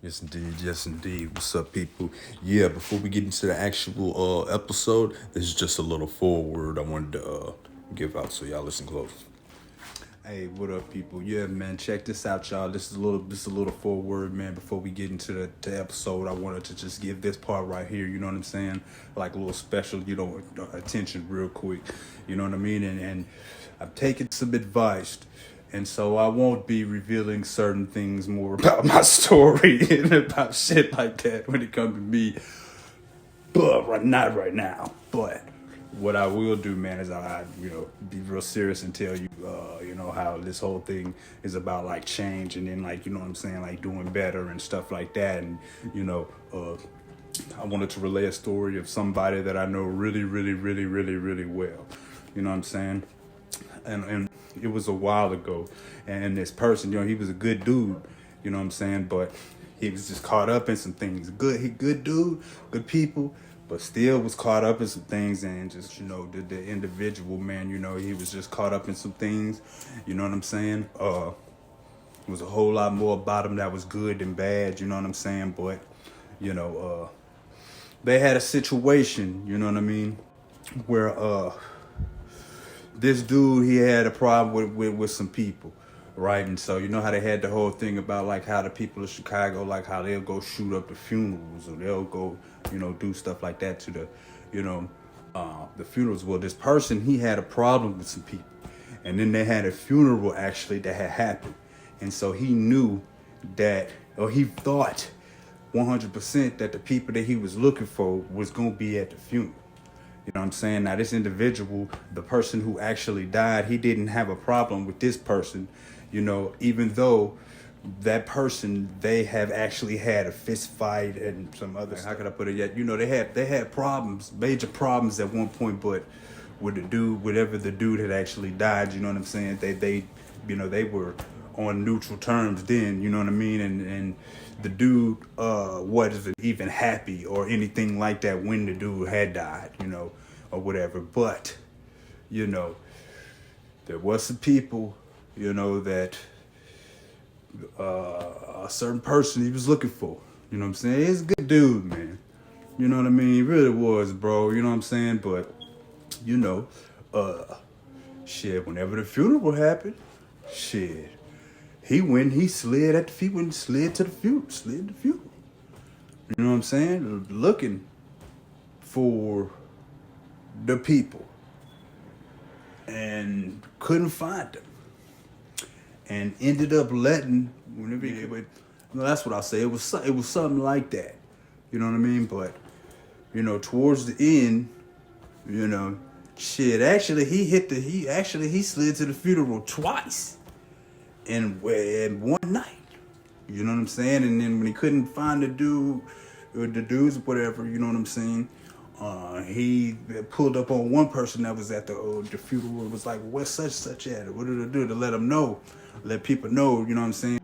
Yes, indeed. Yes, indeed. What's up, people? Yeah, before we get into the actual episode, this is just a little forward I wanted to give out, so y'all listen close. Hey, what up, people? Yeah, man, check this out, y'all. This is a little forward, man. Before we get into the episode, I wanted to just give this part right here. You know what I'm saying? Like a little special, attention, real quick. You know what I mean? And I'm taking some advice. And so I won't be revealing certain things more about my story and about shit like that when it comes to me. But not right now. But what I will do, man, is be real serious and tell you, how this whole thing is about like change and then like, you know what I'm saying, like doing better and stuff like that. And, I wanted to relay a story of somebody that I know really, really, really, really, really well. You know what I'm saying? And it was a while ago. And this person, he was a good dude, you know what I'm saying? But he was just caught up in some things. Good dude, good people, but still was caught up in some things and just, the individual, man, he was just caught up in some things, you know what I'm saying? It was a whole lot more about him that was good than bad, you know what I'm saying? But, they had a situation, you know what I mean, where this dude, he had a problem with some people, right? And so you know how they had the whole thing about like how the people of Chicago, like how they'll go shoot up the funerals or they'll go, do stuff like that to the funerals. Well, this person, he had a problem with some people, and then they had a funeral actually that had happened, and so he knew that, or he thought 100% that the people that he was looking for was gonna be at the funeral. You know what I'm saying? Now, this individual, the person who actually died, he didn't have a problem with this person, even though that person, they have actually had a fist fight and some other stuff. How could I put it yet? They had problems, major problems at one point, but with the dude, whatever the dude had actually died, you know what I'm saying? They were on neutral terms then, you know what I mean? And the dude wasn't even happy or anything like that when the dude had died, or whatever. But, there was some people, that a certain person he was looking for. You know what I'm saying? He's a good dude, man. You know what I mean? He really was, bro. You know what I'm saying? But, shit, whenever the funeral happened, shit, he slid at the feet, went and slid to the funeral. You know what I'm saying? Looking for the people. And couldn't find them. And ended up letting, that's what I'll say. It was something like that. You know what I mean? But, towards the end, shit, actually he slid to the funeral twice in one night. You know what I'm saying? And then when he couldn't find the dude, or the dudes, whatever, you know what I'm saying? He pulled up on one person that was at the funeral. It was like, what's such at? What did I do to let him know? Let people know, you know what I'm saying?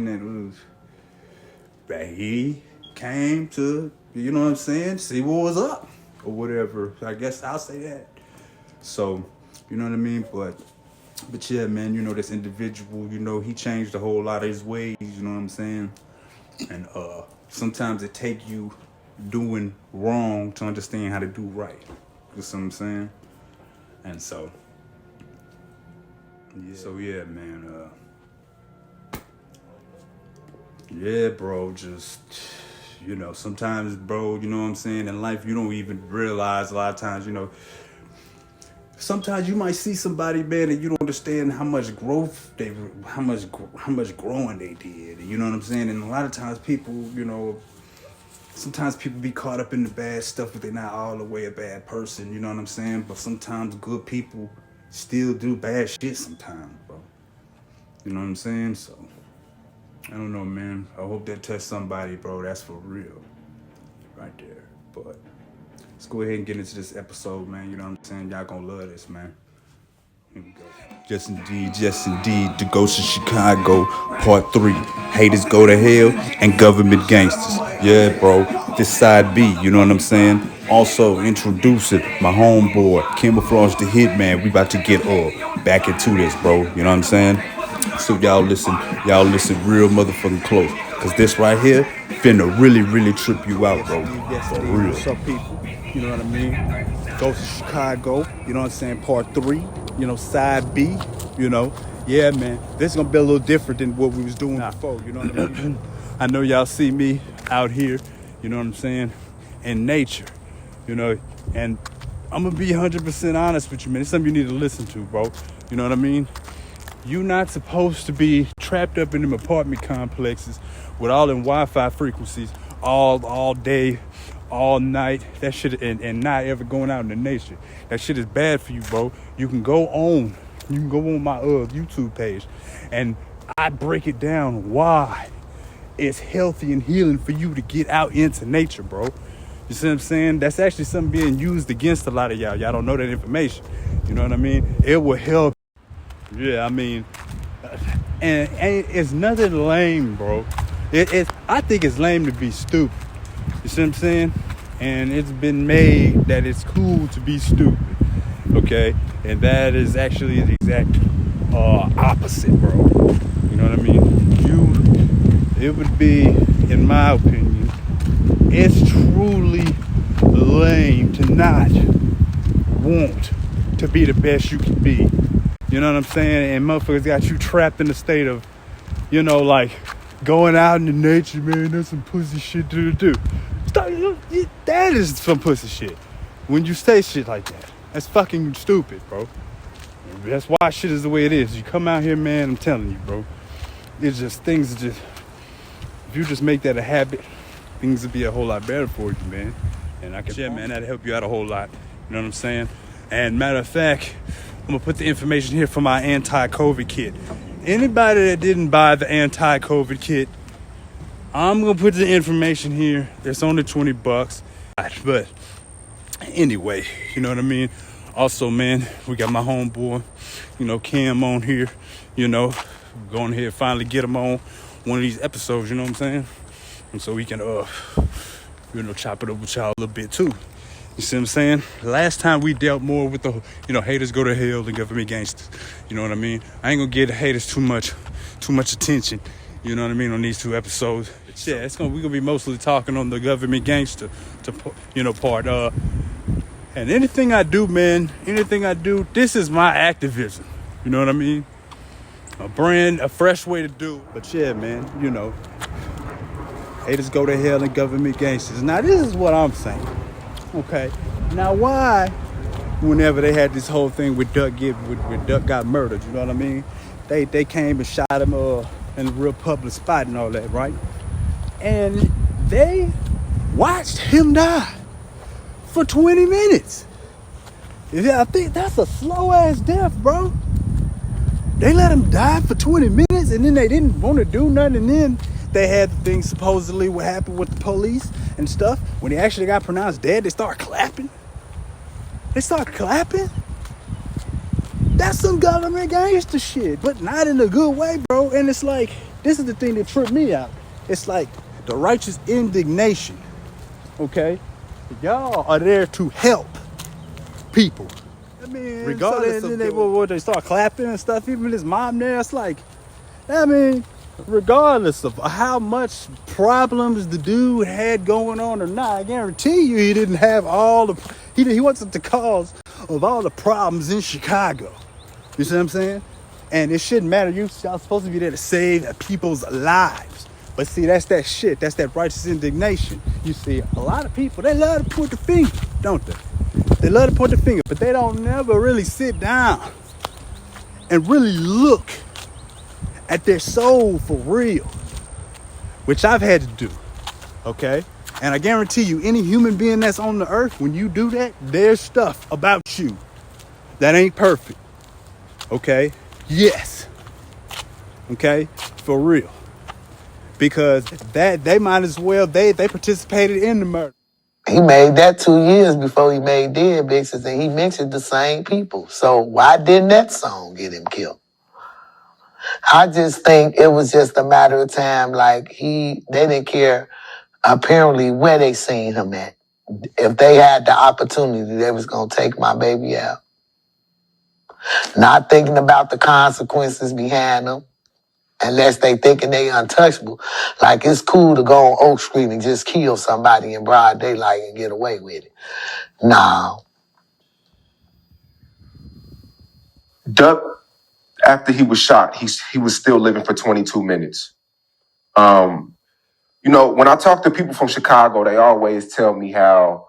That he came to, you know what I'm saying? See what was up or whatever. I guess I'll say that. So, you know what I mean? But yeah, man, this individual, he changed a whole lot of his ways, you know what I'm saying? And sometimes it take you doing wrong to understand how to do right. You see what I'm saying? And so, yeah, man. Yeah, bro, just, sometimes, bro, you know what I'm saying? In life, you don't even realize a lot of times, sometimes you might see somebody, man, and you don't understand how much growth how much growing they did. You know what I'm saying? And a lot of times people, sometimes people be caught up in the bad stuff, but they're not all the way a bad person. You know what I'm saying? But sometimes good people still do bad shit sometimes, bro. You know what I'm saying? So, I don't know, man. I hope that touched somebody, bro. That's for real. Right there. But let's go ahead and get into this episode, man. You know what I'm saying? Y'all gonna love this, man. Here we go. Yes, indeed. The Ghost of Chicago, Part 3. Haters go to hell and government gangsters. Yeah, bro. This side B, you know what I'm saying? Also introducing my homeboy, Kammaflauge the hitman. We about to get back into this, bro. You know what I'm saying? So y'all listen real motherfucking close. Cause this right here finna really, really trip you out, bro. For real. What's up, people? You know what I mean? Go to Chicago, you know what I'm saying? Part 3, you know, side B, you know. Yeah, man, this is gonna be a little different than what we was doing before, you know what I mean? I know y'all see me out here, you know what I'm saying, in nature, you know, and I'm gonna be 100% honest with you, man. It's something you need to listen to, bro. You know what I mean? You're not supposed to be trapped up in them apartment complexes with all them Wi-Fi frequencies all day, all night. That shit, and not ever going out in the nature. That shit is bad for you, bro. You can go on my YouTube page, and I break it down why it's healthy and healing for you to get out into nature, bro. You see what I'm saying? That's actually something being used against a lot of y'all. Y'all don't know that information. You know what I mean? It will help. Yeah, I mean, and it's nothing lame, bro. I think it's lame to be stupid. You see what I'm saying? And it's been made that it's cool to be stupid. Okay? And that is actually the exact opposite, bro. You know what I mean? It would be, in my opinion, it's truly lame to not want to be the best you can be. You know what I'm saying? And motherfuckers got you trapped in the state of, you know, like, going out in the nature, man, that's some pussy shit to do. That is some pussy shit. When you say shit like that, that's fucking stupid, bro. That's why shit is the way it is. You come out here, man, I'm telling you, bro. It's just, things are just, if you just make that a habit, things will be a whole lot better for you, man. And I can, yeah, man, that'll help you out a whole lot. You know what I'm saying? And matter of fact, I'm gonna put the information here for my anti-COVID kit. Anybody that didn't buy the anti-COVID kit, I'm gonna put the information here. It's only $20. But anyway, you know what I mean? Also, man, we got my homeboy, you know, Cam on here. You know, going ahead and finally get him on one of these episodes, you know what I'm saying? And so we can, you know, chop it up with y'all a little bit too. You see what I'm saying? Last time we dealt more with the, you know, haters go to hell than government gangsters. You know what I mean? I ain't gonna give the haters too much attention. You know what I mean, on these 2 episodes. But yeah, we're gonna be mostly talking on the government gangster part. And anything I do, man, this is my activism. You know what I mean? A fresh way to do it. But yeah, man, you know, haters go to hell and government gangsters. Now this is what I'm saying. Okay, now why, whenever they had this whole thing with Duck got murdered, you know what I mean? They came and shot him in a real public spot and all that, right? And they watched him die for 20 minutes. Yeah, I think that's a slow ass death, bro. They let him die for 20 minutes and then they didn't want to do nothing, and then they had the thing supposedly what happened with the police and stuff. When he actually got pronounced dead, they start clapping. That's some government gangster shit, but not in a good way, bro. And it's like, this is the thing that tripped me out. It's like the righteous indignation, okay? Y'all are there to help people. I mean, regardless so they start clapping and stuff. Even his mom there, it's like, I mean, regardless of how much problems the dude had going on or not, I guarantee you he didn't have he wasn't the cause of all the problems in Chicago. You see what I'm saying? And it shouldn't matter. Y'all supposed to be there to save people's lives. But see, that's that shit. That's that righteous indignation. You see, a lot of people, they love to point the finger, don't they? They love to point the finger, but they don't never really sit down and really look at their soul for real, which I've had to do, okay? And I guarantee you, any human being that's on the earth, when you do that, there's stuff about you that ain't perfect, okay? Yes, okay? For real. Because that they might as well, they participated in the murder. He made that 2 years before he made Dead Bitches, and he mentioned the same people. So why didn't that song get him killed? I just think it was just a matter of time. Like they didn't care apparently where they seen him at. If they had the opportunity, they was gonna take my baby out. Not thinking about the consequences behind them. unless they thinking they untouchable. Like it's cool to go on Oak Street and just kill somebody in broad daylight and get away with it. Nah. Duck, after he was shot, he was still living for 22 minutes. You know, when I talk to people from Chicago, they always tell me how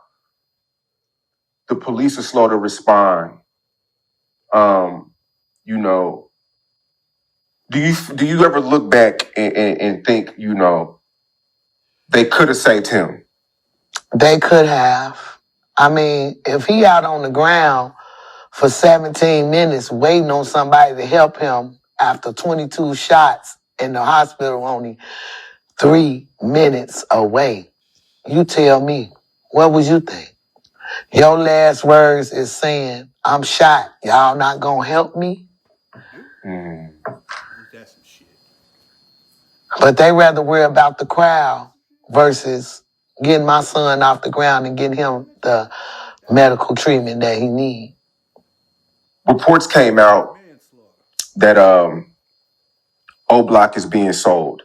the police are slow to respond. You know, do you ever look back and think, you know, they could have saved him? They could have. I mean, if he out on the ground for 17 minutes waiting on somebody to help him after 22 shots in the hospital only 3 minutes away, you tell me, what would you think? Your last words is saying, I'm shot. Y'all not gonna help me? That's some shit. But they rather worry about the crowd versus getting my son off the ground and getting him the medical treatment that he needs. Reports came out that O Block is being sold.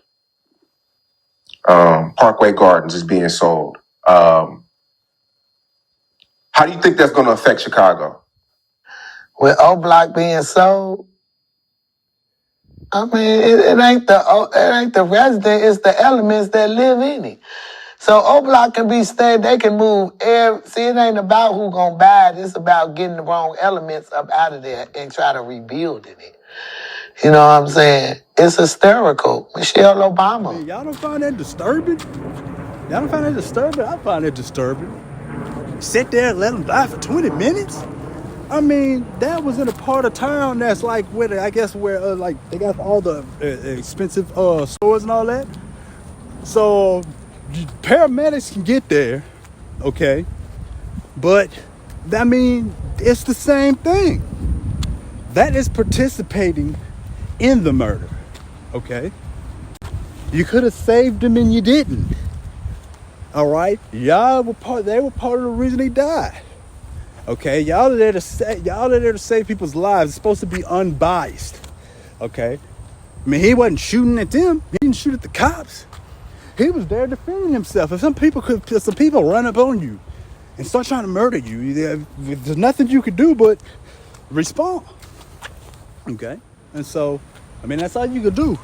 Parkway Gardens is being sold. How do you think that's going to affect Chicago? With O Block being sold, I mean, it ain't the resident, it's the elements that live in it. So O Block can be stayed, they can move see, it ain't about who gonna buy it, it's about getting the wrong elements up out of there and try to rebuilding it. You know what I'm saying? It's hysterical. Michelle Obama. I mean, y'all don't find that disturbing? Y'all don't find that disturbing? I find it disturbing. Sit there and let them die for 20 minutes? I mean, that was in a part of town that's like where I guess where like they got all the expensive stores and all that. So paramedics can get there, okay? But I mean, it's the same thing. That is participating in the murder, okay? You could have saved him and you didn't. All right, they were part of the reason he died. Okay, y'all are there to save people's lives. It's supposed to be unbiased. Okay, I mean, he wasn't shooting at them. He didn't shoot at the cops. He was there defending himself. If some people run up on you and start trying to murder you, there's nothing you could do but respond. Okay, and so, I mean, that's all you could do.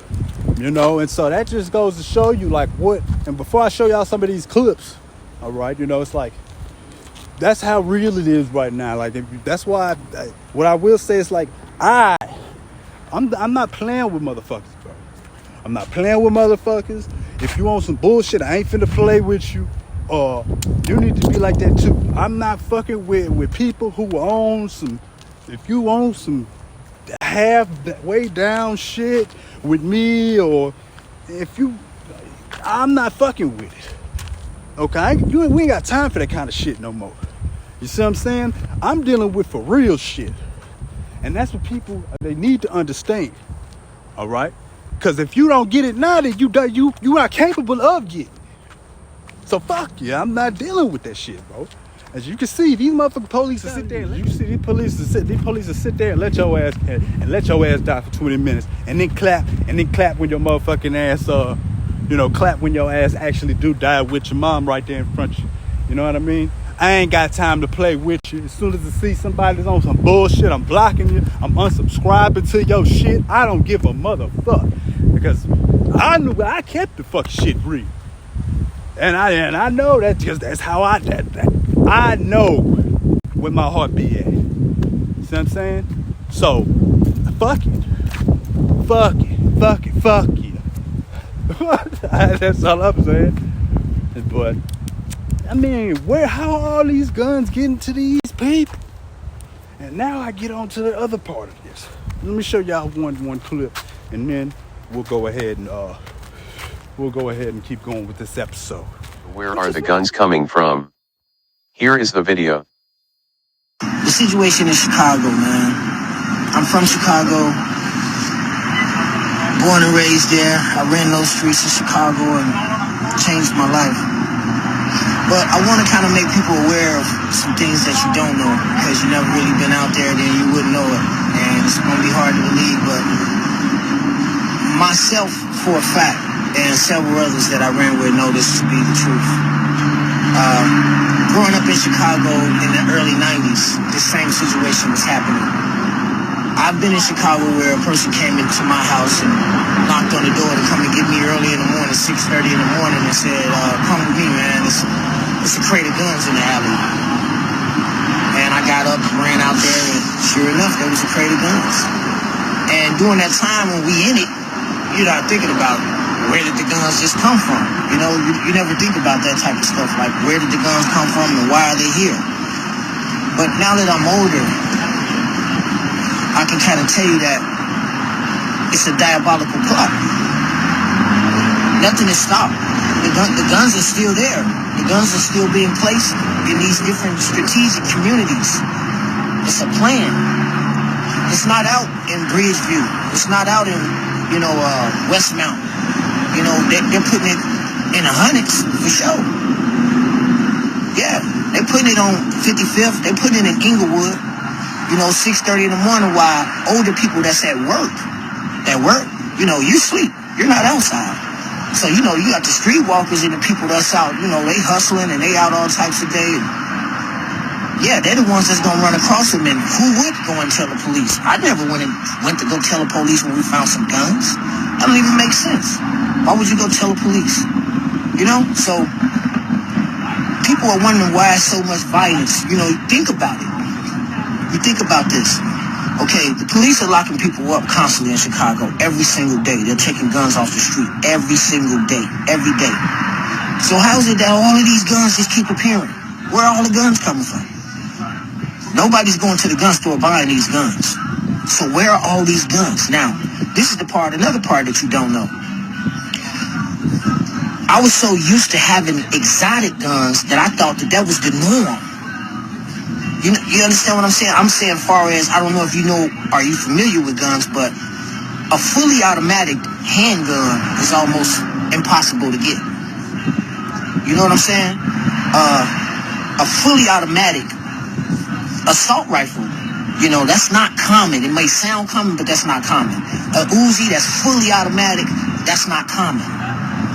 You know, and so that just goes to show you like what, and before I show y'all some of these clips, all right, you know, it's like, that's how real it is right now. Like, that's why, what I will say is like, I'm not playing with motherfuckers, bro. I'm not playing with motherfuckers. If you want some bullshit, I ain't finna play with you. You need to be like that too. I'm not fucking with people who own some, if you own some halfway down shit with me, or I'm not fucking with it. Okay, we ain't got time for that kind of shit no more. You see what I'm saying? I'm dealing with for real shit, and that's what people they need to understand. All right, because if you don't get it now, then you are capable of getting it. So fuck yeah, I'm not dealing with that shit, bro. As you can see, these motherfucking police will sit there. These police will sit there and let your ass die for 20 minutes, and then clap when your motherfucking ass clap when your ass actually do die with your mom right there in front of you. You know what I mean? I ain't got time to play with you. As soon as I see somebody that's on some bullshit, I'm blocking you. I'm unsubscribing to your shit. I don't give a motherfuck, because I knew I kept the fucking shit real, and I know that because that's how I know where my heart be at. See what I'm saying? So, fuck it. That's all I'm saying. But, I mean, how are all these guns getting to these people? And now I get on to the other part of this. Let me show y'all one clip, and then we'll go ahead and keep going with this episode. Where are the guns coming from? Here is the video. The situation in Chicago, man. I'm from Chicago, born and raised there. I ran those streets of Chicago and changed my life. But I want to kind of make people aware of some things that you don't know, because you never really been out there, then you wouldn't know it. And it's going to be hard to believe, but myself, for a fact, and several others that I ran with know this to be the truth. Growing up in Chicago in the early 90s, the same situation was happening. I've been in Chicago where a person came into my house and knocked on the door to come and get me early in the morning, 6:30 in the morning, and said, come with me, man. It's a crate of guns in the alley. And I got up and ran out there, and sure enough, there was a crate of guns. And during that time when we in it, you're not thinking about where did the guns just come from. You know, you never think about that type of stuff, like where did the guns come from and why are they here? But now that I'm older, I can kind of tell you that it's a diabolical plot. Nothing is stopped. The guns are still there. The guns are still being placed in these different strategic communities. It's a plan. It's not out in Bridgeview. It's not out in, Westmount. They're putting it in the hundreds for sure. Yeah, they're putting it on 55th. They're putting it in Inglewood. 6:30 in the morning while older people that's at work, you sleep. You're not outside. So, you got the streetwalkers and the people that's out, they hustling and they out all types of day. Yeah, they're the ones that's going to run across them. And who would go and tell the police? I never went to go tell the police when we found some guns. That don't even make sense. Why would you go tell the police? So people are wondering why so much violence. Think about it. You think about this. Okay, the police are locking people up constantly in Chicago every single day. They're taking guns off the street every single day, every day. So how is it that all of these guns just keep appearing? Where are all the guns coming from? Nobody's going to the gun store buying these guns. So where are all these guns? Now, this is another part that you don't know. I was so used to having exotic guns that I thought that was the norm. You understand what I'm saying? I'm saying far as, I don't know if are you familiar with guns, but a fully automatic handgun is almost impossible to get. You know what I'm saying? A fully automatic assault rifle, that's not common. It may sound common, but that's not common. A Uzi that's fully automatic, that's not common.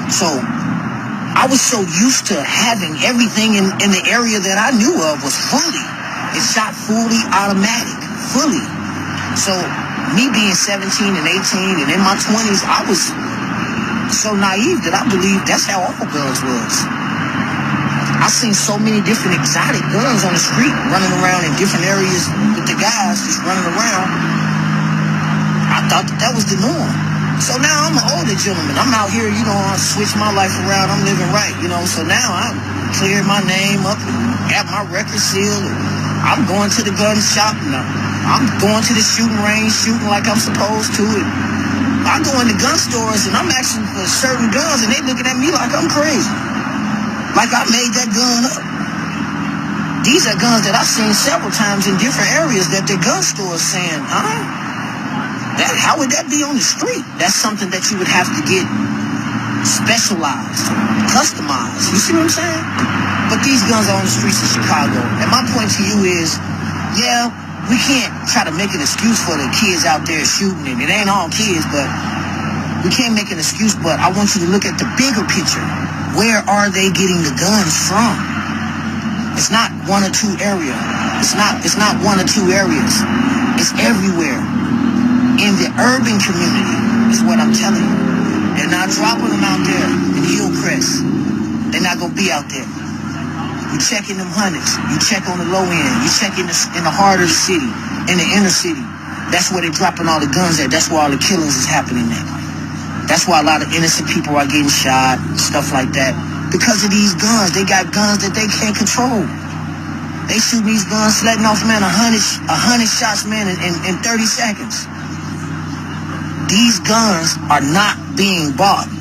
So I was so used to having everything in the area that I knew of was fully. It shot fully automatic, fully. So me being 17 and 18 and in my 20s, I was so naive that I believed that's how all guns was. I seen so many different exotic guns on the street running around in different areas with the guys just running around. I thought that was the norm. So now I'm an older gentleman. I'm out here, I switched my life around. I'm living right, So now I cleared my name up and got my record sealed. I'm going to the gun shop now. I'm going to the shooting range, shooting like I'm supposed to. And I go into gun stores and I'm asking for certain guns and they looking at me like I'm crazy. Like I made that gun up. These are guns that I've seen several times in different areas that the gun stores saying, how would that be on the street? That's something that you would have to get specialized, customized. You see what I'm saying? But these guns are on the streets of Chicago. And my point to you is, yeah, we can't try to make an excuse for the kids out there shooting. And it ain't all kids, but we can't make an excuse. But I want you to look at the bigger picture. Where are they getting the guns from? It's not one or two areas. It's not one or two areas. It's everywhere. In the urban community is what I'm telling you. They're not dropping them out there in Hillcrest. They're not going to be out there. You check in them hundreds. You check on the low end. You check in the heart of the city, in the inner city. That's where they're dropping all the guns at. That's where all the killings is happening at. That's why a lot of innocent people are getting shot, stuff like that. Because of these guns. They got guns that they can't control. They shoot these guns, letting off, man, 100 shots, man, in 30 seconds. These guns are not being bought.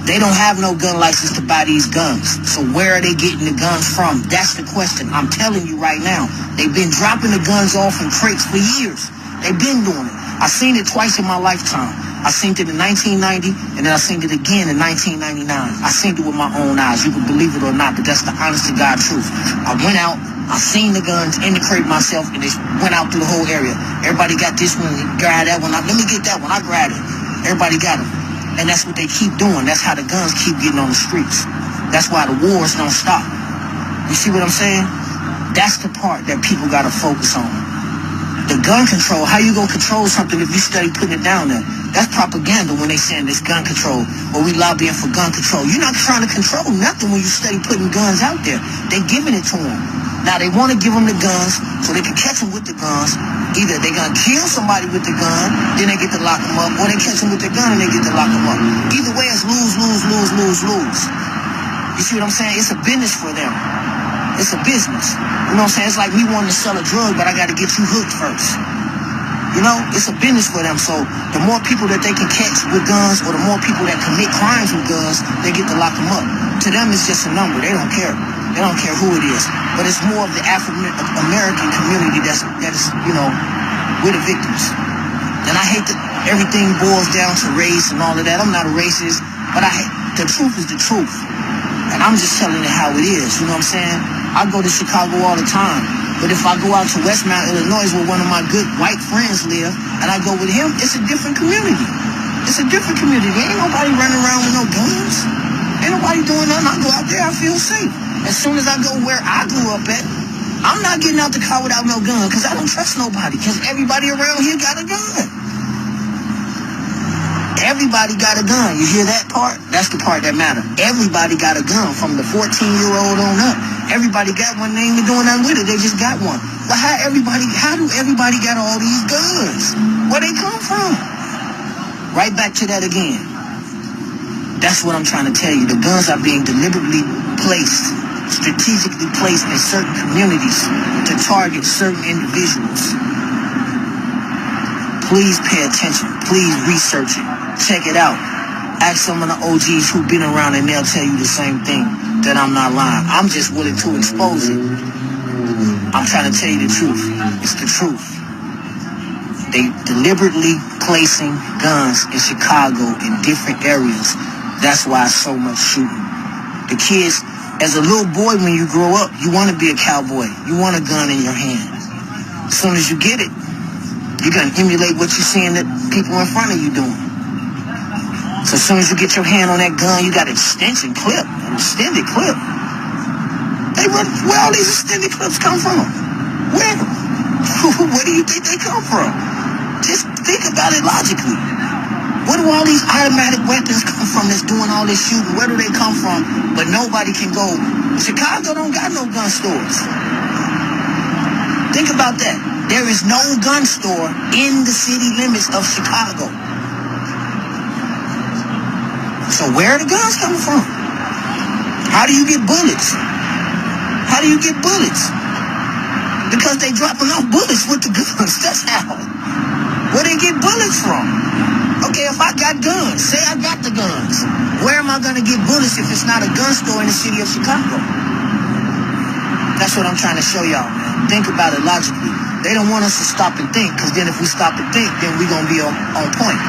They don't have no gun license to buy these guns. So where are they getting the guns from? That's the question. I'm telling you right now. They've been dropping the guns off in crates for years. They've been doing it. I seen it twice in my lifetime. I seen it in 1990, and then I seen it again in 1999. I seen it with my own eyes. You can believe it or not, but that's the honest to God truth. I went out, I seen the guns in the crate myself, and just went out through the whole area. Everybody got this one, grab that one. Let me get that one. I grabbed it. Everybody got them. And that's what they keep doing. That's how the guns keep getting on the streets. That's why the wars don't stop. You see what I'm saying? That's the part that people got to focus on. The gun control, how you gonna control something if you study putting it down there? That's propaganda when they saying this gun control, or we lobbying for gun control. You're not trying to control nothing when you study putting guns out there. They giving it to them. Now they want to give them the guns so they can catch them with the guns. Either they gonna kill somebody with the gun, then they get to lock them up, or they catch them with the gun and they get to lock them up. Either way, it's lose, lose, lose, lose, lose. You see what I'm saying? It's a business for them. It's a business. You know what I'm saying? It's like me wanting to sell a drug, but I got to get you hooked first. You know, it's a business for them. So the more people that they can catch with guns, or the more people that commit crimes with guns, they get to lock them up. To them, it's just a number. They don't care. They don't care who it is. But it's more of the African-American community that is, you know, we're the victims. And I hate that everything boils down to race and all of that. I'm not a racist, but the truth is the truth. And I'm just telling it how it is, you know what I'm saying? I go to Chicago all the time. But if I go out to Westmount, Illinois, where one of my good white friends live, and I go with him, it's a different community. It's a different community. Ain't nobody running around with no guns. Ain't nobody doing nothing. I go out there, I feel safe. As soon as I go where I grew up at, I'm not getting out the car without no gun, because I don't trust nobody, because everybody around here got a gun. Everybody got a gun. You hear that part? That's the part that matters. Everybody got a gun, from the 14-year-old on up. Everybody got one. They ain't even doing nothing with it. They just got one. But how do everybody got all these guns? Where they come from? Right back to that again. That's what I'm trying to tell you. The guns are being deliberately placed, strategically placed in certain communities to target certain individuals. Please pay attention. Please research it. Check it out. Ask some of the OGs who've been around and they'll tell you the same thing, that I'm not lying. I'm just willing to expose it. I'm trying to tell you the truth. It's the truth. They deliberately placing guns in Chicago in different areas. That's why so much shooting. The kids, as a little boy, when you grow up, you want to be a cowboy. You want a gun in your hand. As soon as you get it, you're going to emulate what you're seeing that people in front of you doing. So as soon as you get your hand on that gun, you got an extended clip. Where all these extended clips come from? Where? Where do you think they come from? Just think about it logically. Where do all these automatic weapons come from that's doing all this shooting? Where do they come from? But nobody can go. Chicago don't got no gun stores. Think about that. There is no gun store in the city limits of Chicago. So where are the guns coming from? How do you get bullets? How do you get bullets? Because they dropping off bullets with the guns. That's how. Where they get bullets from? Okay, if I got guns, say I got the guns, where am I going to get bullets if it's not a gun store in the city of Chicago? That's what I'm trying to show y'all, man. Think about it logically. They don't want us to stop and think, because then if we stop and think, then we're going to be on point.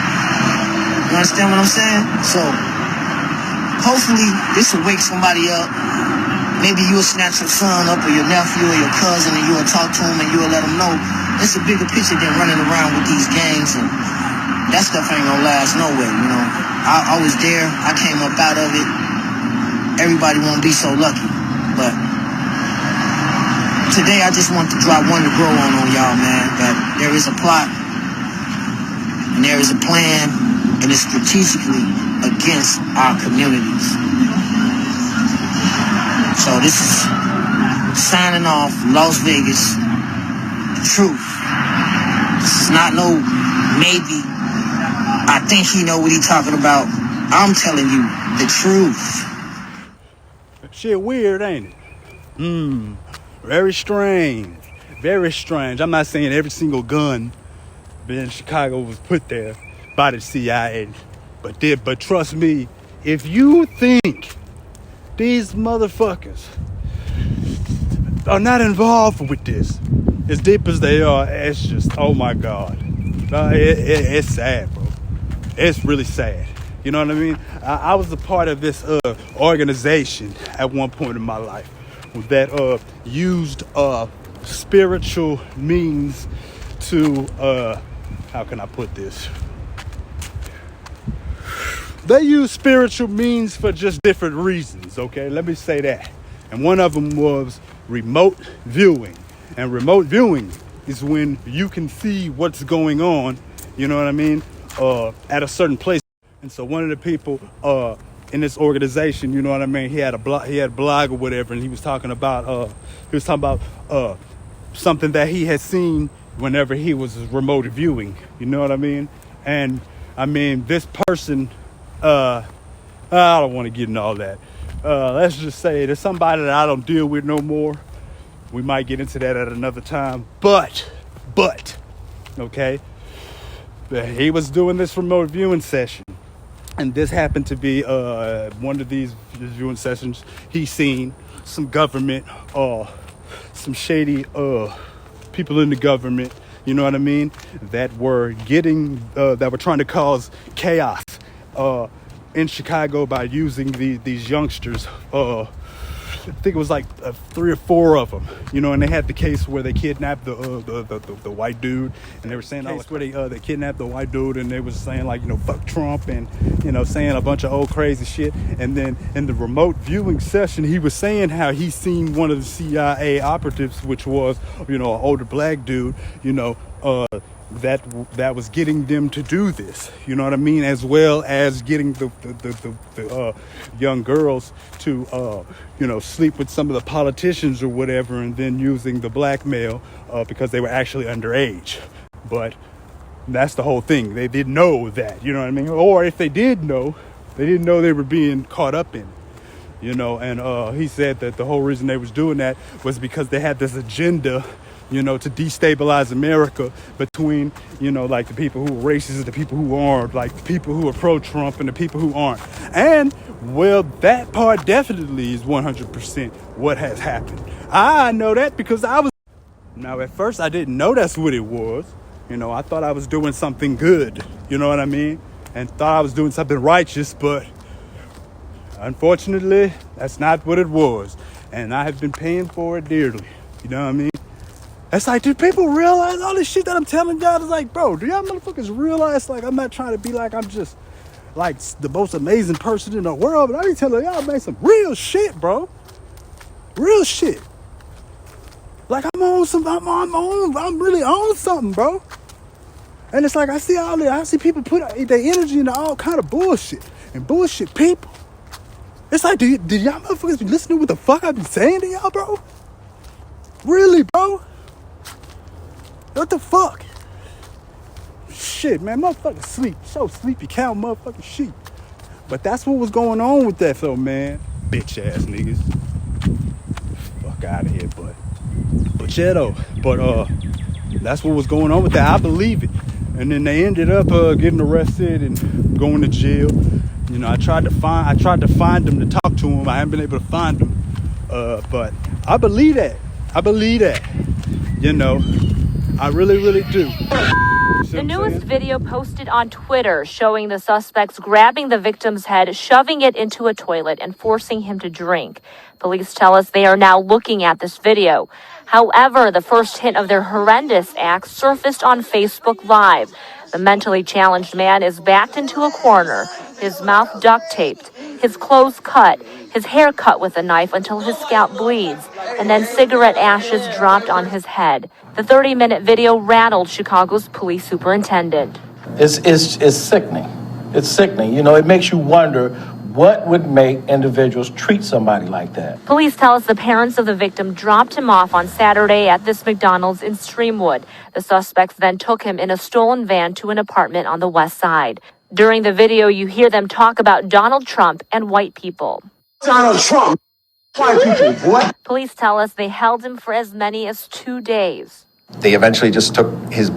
You understand what I'm saying? So, hopefully, this will wake somebody up. Maybe you'll snatch your son up, or your nephew, or your cousin, and you'll talk to him, and you'll let him know it's a bigger picture than running around with these gangs, and that stuff ain't gonna last nowhere, you know. I was there. I came up out of it. Everybody won't be so lucky. But today, I just want to drop one to grow on y'all, man, that there is a plot, and there is a plan, and it's strategically against our communities. So this is signing off, Las Vegas. The truth. This is not no maybe. I think he know what he talking about. I'm telling you the truth. Shit weird, ain't it? Very strange. Very strange. I'm not saying every single gun in Chicago was put there by the CIA. But trust me, if you think these motherfuckers are not involved with this, as deep as they are, it's just, oh my God. It's sad, bro. It's really sad. You know what I mean? I was a part of this organization at one point in my life that used spiritual means to, how can I put this? they use spiritual means for just different reasons, okay? Let me say that. And one of them was remote viewing. And remote viewing is when you can see what's going on, you know what I mean, at a certain place. And so one of the people in this organization, you know what I mean, he had a blog or whatever, and he was talking about something that he had seen whenever he was remote viewing, you know what I mean? And I mean, this person, I don't want to get into all that. Let's just say there's somebody that I don't deal with no more. We might get into that at another time. But, okay, he was doing this remote viewing session. And this happened to be one of these viewing sessions. He seen some government, some shady people in the government, you know what I mean, that were trying to cause chaos in Chicago by using these youngsters. I think it was like 3 or 4 of them, you know, and they had the case where they kidnapped the white dude, and they were saying where they kidnapped the white dude, and they was saying like, you know, fuck Trump, and, you know, saying a bunch of old crazy shit. And then in the remote viewing session, he was saying how he seen one of the CIA operatives, which was, you know, an older black dude, you know, that was getting them to do this, you know what I mean, as well as getting the young girls to you know, sleep with some of the politicians or whatever, and then using the blackmail because they were actually underage. But that's the whole thing. They didn't know that, you know what I mean, or if they did know, they didn't know they were being caught up in it, you know. And he said that the whole reason they was doing that was because they had this agenda, you know, to destabilize America between, you know, like the people who are racist and the people who aren't, like the people who are pro-Trump and the people who aren't. And, well, that part definitely is 100% what has happened. I know that because now at first I didn't know that's what it was. You know, I thought I was doing something good, you know what I mean? And thought I was doing something righteous, but unfortunately, that's not what it was. And I have been paying for it dearly, you know what I mean? It's like, do people realize all this shit that I'm telling y'all? It's like, bro, do y'all motherfuckers realize, like, I'm not trying to be like I'm just, like, the most amazing person in the world, but I be telling y'all, man, some real shit, bro. Real shit. Like, I'm really on something, bro. And it's like, I see people put their energy into all kind of bullshit and bullshit people. It's like, did y'all motherfuckers be listening to what the fuck I be saying to y'all, bro? Really, bro? What the fuck? Shit, man, motherfuckers sleep. So sleepy, count motherfucking sheep. But that's what was going on with that, though, man. Bitch ass niggas. Fuck out of here, but yeah, though. But that's what was going on with that. I believe it. And then they ended up getting arrested and going to jail. You know, I tried to find them to talk to them. I haven't been able to find them. But I believe that. You know, I really, really do. The newest video posted on Twitter showing the suspects grabbing the victim's head, shoving it into a toilet, and forcing him to drink. Police tell us they are now looking at this video. However, the first hint of their horrendous act surfaced on Facebook Live. The mentally challenged man is backed into a corner, his mouth duct taped, his clothes cut, his hair cut with a knife until his scalp bleeds, and then cigarette ashes dropped on his head. The 30-minute video rattled Chicago's police superintendent. It's sickening. It's sickening. You know, it makes you wonder what would make individuals treat somebody like that. Police tell us the parents of the victim dropped him off on Saturday at this McDonald's in Streamwood. The suspects then took him in a stolen van to an apartment on the west side. During the video, you hear them talk about Donald Trump and white people. Donald Trump, white people, what? Police tell us they held him for as many as 2 days. They eventually just took his,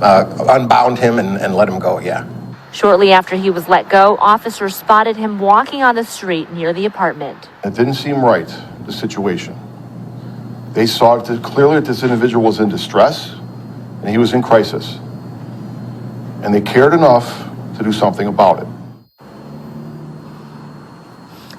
unbound him and let him go, yeah. Shortly after he was let go, officers spotted him walking on the street near the apartment. It didn't seem right, the situation. They saw clearly that this individual was in distress and he was in crisis. And they cared enough to do something about it.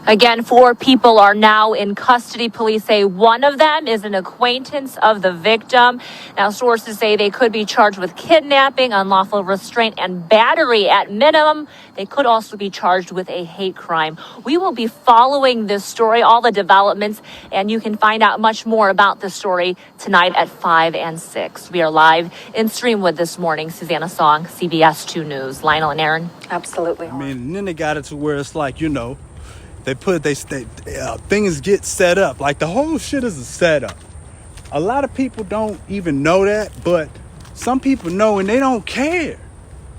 Again, 4 people are now in custody. Police say one of them is an acquaintance of the victim. Now, sources say they could be charged with kidnapping, unlawful restraint, and battery at minimum. They could also be charged with a hate crime. We will be following this story, all the developments, and you can find out much more about this story tonight at 5 and 6. We are live in Streamwood this morning. Susanna Song, CBS 2 News. Lionel and Aaron. Absolutely. I mean, and then they got it to where it's like, you know, things get set up. Like the whole shit is a setup. A lot of people don't even know that, but some people know and they don't care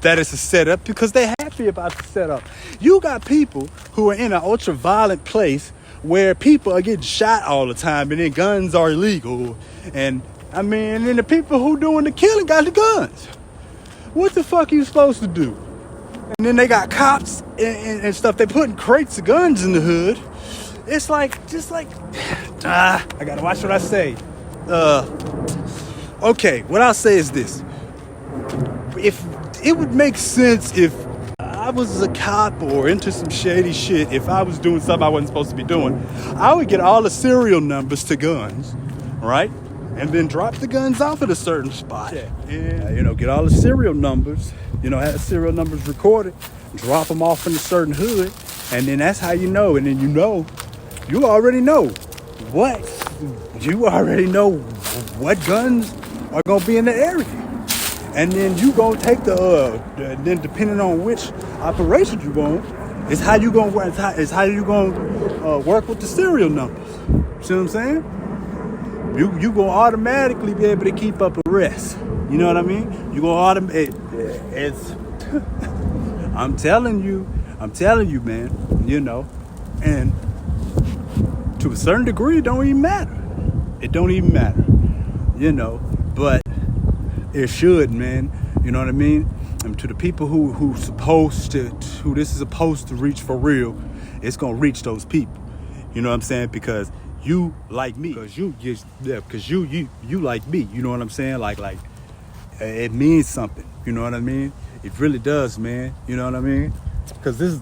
that it's a setup because they're happy about the setup. You got people who are in an ultra violent place where people are getting shot all the time and then guns are illegal. And I mean, and then the people who doing the killing got the guns. What the fuck are you supposed to do? And then they got cops and stuff. They putting crates of guns in the hood. It's like, I gotta watch what I say. Okay, what I'll say is this. If it would make sense if I was a cop or into some shady shit, if I was doing something I wasn't supposed to be doing, I would get all the serial numbers to guns, right? And then drop the guns off at a certain spot. And, get all the serial numbers, have the serial numbers recorded, drop them off in a certain hood, and then that's how you know. And then you already know what guns are going to be in the area. And then you going to take then depending on which operation you want, is how you going to work with the serial numbers. See what I'm saying? You gonna automatically be able to keep up arrests. You know what I mean? You gonna it's I'm telling you, man. And to a certain degree, it don't even matter. It don't even matter. But it should, man. You know what I mean? And to the people who this is supposed to reach for real, it's gonna reach those people. You know what I'm saying? Because you like me, because you like me. You know what I'm saying? Like it means something. You know what I mean? It really does, man. You know what I mean? Because this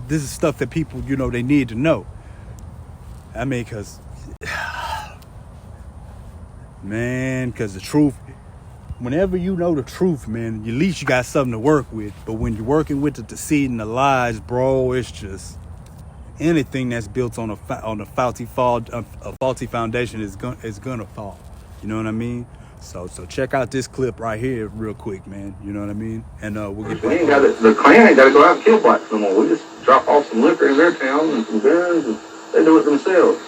is stuff that people they need to know. I mean, because the truth. Whenever you know the truth, man, at least you got something to work with. But when you're working with the deceit and the lies, bro, it's just. Anything that's built on a faulty foundation is gonna fall. You know what I mean? So check out this clip right here real quick, man. You know what I mean? And we'll get back. The Klan ain't got to go out and kill blacks no more. We just drop off some liquor in their town and some guns, and they do it themselves.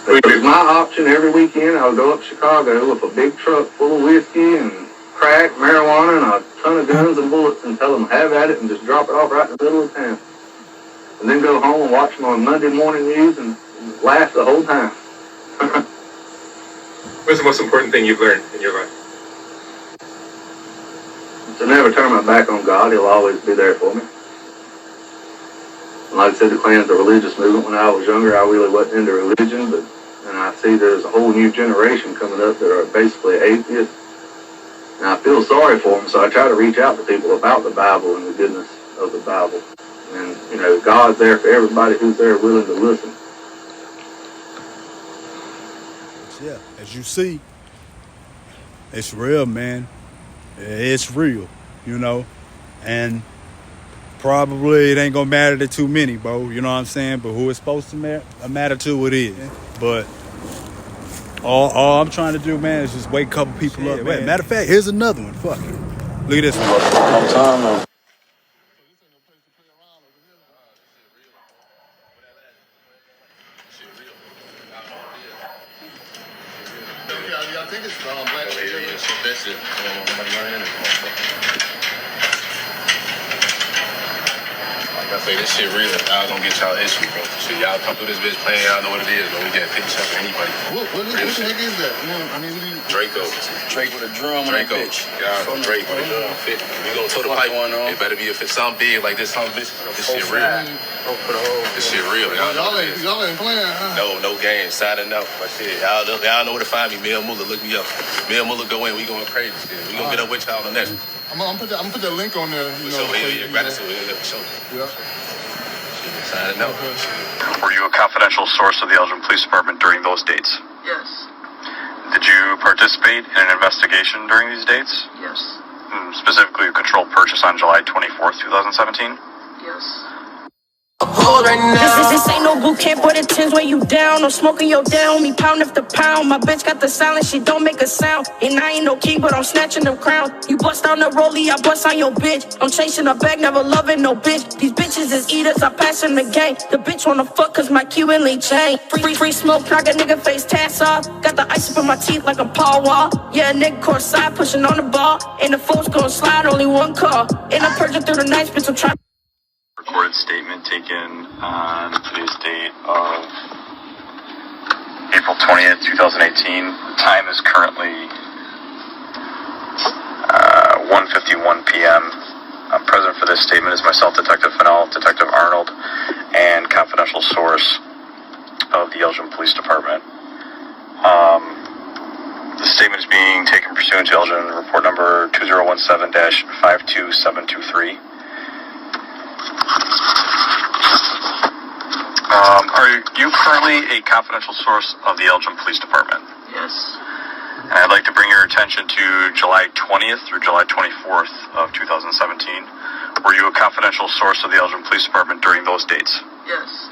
It's my option every weekend. I would go up to Chicago with a big truck full of whiskey and crack, marijuana, and a ton of guns and bullets, and tell them have at it and just drop it off right in the middle of town. And then go home and watch them on Monday morning news and laugh the whole time. What's the most important thing you've learned in your life? To never turn my back on God. He'll always be there for me. And like I said, the Klan's a religious movement. When I was younger, I really wasn't into religion, and I see there's a whole new generation coming up that are basically atheists. And I feel sorry for them, so I try to reach out to people about the Bible and the goodness of the Bible. And, God's there for everybody who's there willing to listen. Yeah, as you see, it's real, man. It's real, and probably it ain't gonna matter to too many, bro. You know what I'm saying? But who it's supposed to matter to, it is. But all I'm trying to do, man, is just wake a couple people up, man. Matter of fact, here's another one. Fuck it. Look at this one. I think it's black. That's it. Like I say, this shit real. Y'all gonna get y'all issue, bro. Shit, y'all come through this bitch playing, y'all know what it is, bro. We can't pick up for anybody. What the heck is that? Draco. Drake with a drum on that bitch. Y'all, Drake with a drum fit. We gonna throw the pipe on. It better be if it's something big like this, something bitch. This shit real. This shit real. Y'all ain't playing, huh? No game. Signing up. But shit, y'all know where to find me. Mel Mula, look me up. Mel Mula go in, we going crazy. Shit. We gonna get up with y'all on the next one. I'm gonna put that link on there. Yeah, gratitude. Yeah. Sign a note. Were you a confidential source of the Elgin Police Department during those dates? Yes. Did you participate in an investigation during these dates? Yes. Specifically, a controlled purchase on July 24th, 2017? Yes. This ain't no boot camp, but it tends when you down. I'm smoking your down, me pound after pound. My bitch got the silence, she don't make a sound. And I ain't no king, but I'm snatching them crown. You bust on the rollie, I bust on your bitch. I'm chasing a bag, never loving no bitch. These bitches is eaters, I pass in the game. The bitch wanna fuck cause my Q and lean chain. Free smoke, knock a nigga face tats off. Got the ice up in my teeth like a Paul Wall. Yeah, a nigga court side pushing on the ball. And the folks gon' slide, only one call. And I'm purging through the nights, bitch, I'm trying. Recorded statement taken on today's date of April 20th, 2018. The time is currently 1:51 p.m. Present for this statement is myself, Detective Fennell, Detective Arnold, and confidential source of the Elgin Police Department. The statement is being taken pursuant to Elgin report number 2017-52723. Are you currently a confidential source of the Elgin Police Department? Yes. And I'd like to bring your attention to July 20th through July 24th of 2017. Were you a confidential source of the Elgin Police Department during those dates? Yes.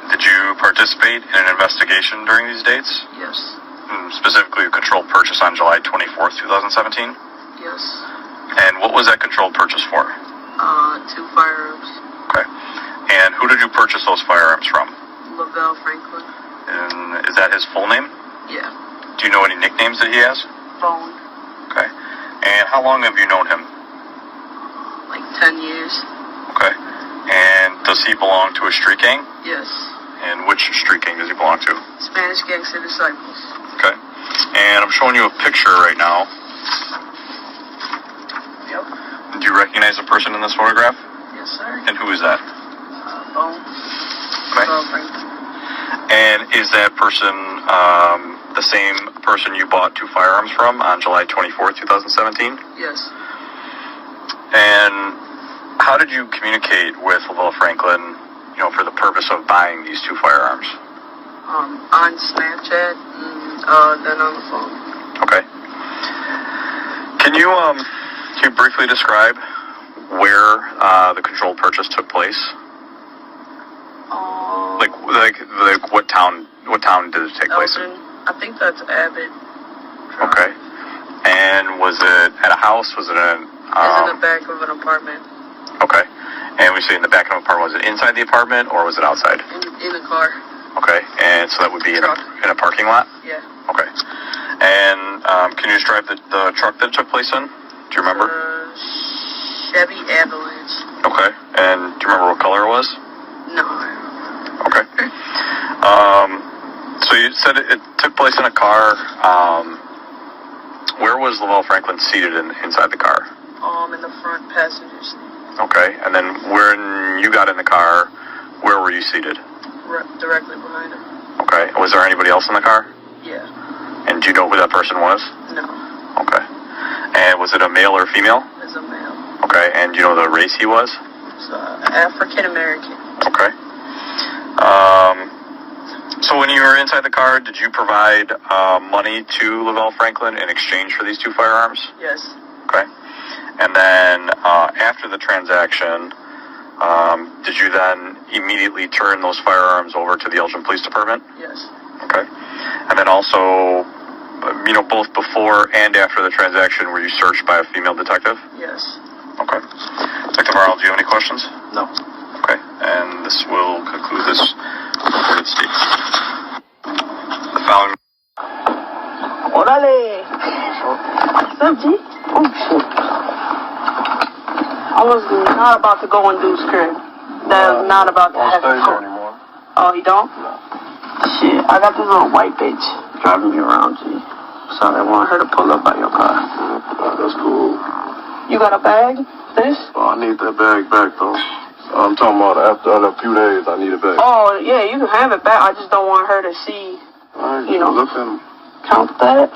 Did you participate in an investigation during these dates? Yes. Specifically, a controlled purchase on July 24th, 2017? Yes. And what was that controlled purchase for? 2 firearms. Okay. And who did you purchase those firearms from? Lavelle Franklin. And is that his full name? Yeah. Do you know any nicknames that he has? Bone. Okay. And how long have you known him? Like 10 years. Okay. And does he belong to a street gang? Yes. And which street gang does he belong to? Spanish Gangster Disciples. Okay. And I'm showing you a picture right now. Yep. Do you recognize the person in this photograph? Yes, sir. And who is that? Bone. Okay. And is that person the same person you bought 2 firearms from on July 24th, 2017? Yes. And how did you communicate with Lavelle Franklin, for the purpose of buying these 2 firearms? On Snapchat and then on the phone. Okay. Can you briefly describe where the controlled purchase took place? Like what town did it take place in? I think that's Abbott. Okay. And was it at a house? Was it in? It's in the back of an apartment. Okay. And we say in the back of an apartment. Was it inside the apartment or was it outside? In the car. Okay. And so that would be in a parking lot? Yeah. Okay. And can you describe the truck that it took place in? Do you remember? Chevy Avalanche. Okay. And do you remember what color it was? No. Okay. So you said it took place in a car. Where was Lavelle Franklin seated inside the car? In the front passenger seat. Okay. And then when you got in the car, where were you seated? Directly behind him. Okay. Was there anybody else in the car? Yeah. And do you know who that person was? No. Okay. And was it a male or female? It's a male. Okay. And do you know the race he was? It's African American. Okay. So when you were inside the car, did you provide money to Lavelle Franklin in exchange for these 2 firearms? Yes. Okay. And then after the transaction, did you then immediately turn those firearms over to the Elgin Police Department? Yes. Okay. And then also, both before and after the transaction, were you searched by a female detective? Yes. Okay. Detective Arnold, do you have any questions? No. Okay. And this will conclude this recorded statement. The following... Orale! What's up, G? Oh, shit. I was not about to go in Dude's crib. That was not about to happen. Anymore. Oh, you don't? No. Shit, I got this little white bitch driving me around, G. So I want her to pull up by your car. That's cool. You got a bag? This? Oh, I need that bag back, though. I'm talking about after a few days, I need it back. Oh, yeah, you can have it back. I just don't want her to see, Look at him. count that.